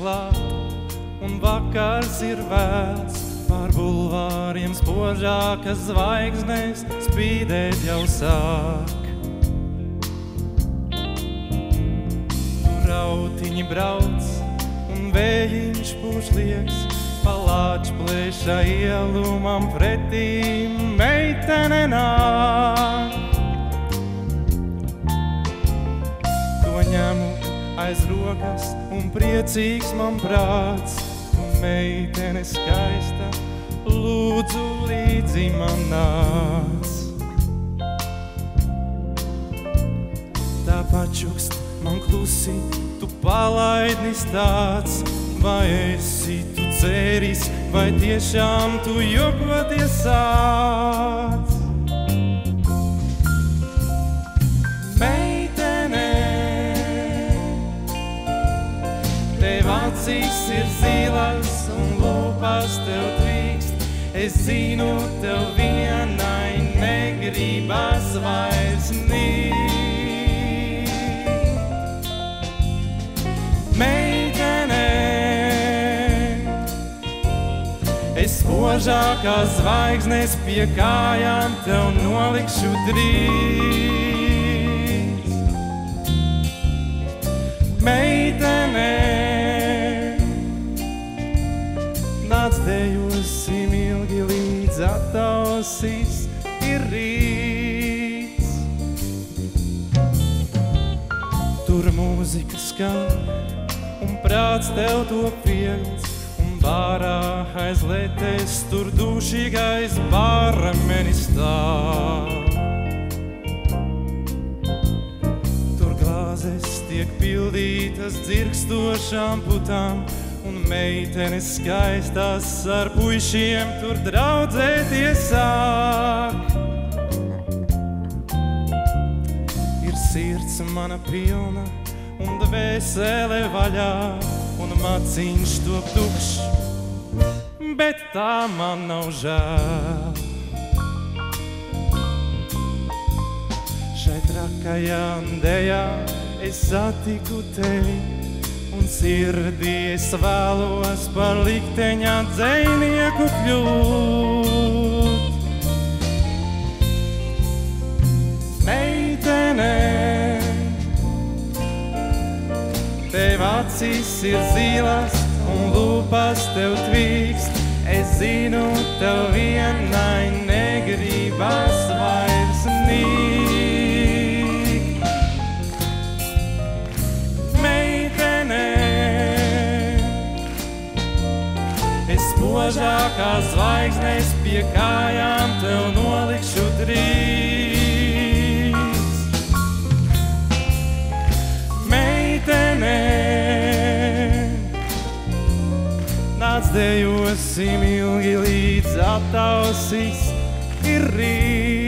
klāt, un vakars ir vēls. Pār bulvāriem spožākas zvaigznes spīdēt jau sāk. Rautiņi brauc, un vējiņš pūš liekas, pa Lāčplēša ielu man pretī meitene nāk. To ņemu aiz rokas, un priecīgs man prāts. Tu meitene skaista, lūdzu līdzi man nāc. Tā pačukst man klusi, tu palaidnis tāds. Vai esi tu dzēris, vai tiešām tu jokoties sāc? Meitene, tev acīs ir zilas un lūpas tev tvīkst. Es zinu, tev vienai negribas vairs nīt. Meitene, es spožākās zvaigznes pie kājām tev nolikšu drīz. Meitene, nāc dejosim ilgi līdz atausis ir rīts. Tur mūzika skan un prāts tev to piegts. Bārā aiz letes tur dušīgais barmenis stāv. Tur glāzes tiek pildītas dzirkstošām putām, un meitenes skaistās ar puišiem tur draudzēties sāk. Ir sirds mana pilna un dvēsele vaļā, un maciņš top tukšs, bet tā man nav žēl. Šai trakajā dejā es satiku tevi, un sirdī es vēlos par likteņa dzejnieku kļūt. Meitene, tev acīs ir zilas un lūpas tev tvīkst. Es zinu, tev vienai negribas vairs nīkt. Meitene, es spožākās zvaigznes pie kājām tev nolikšu drīz. Meitene, nāc dejosim ilgi līdz atausis ir rīt.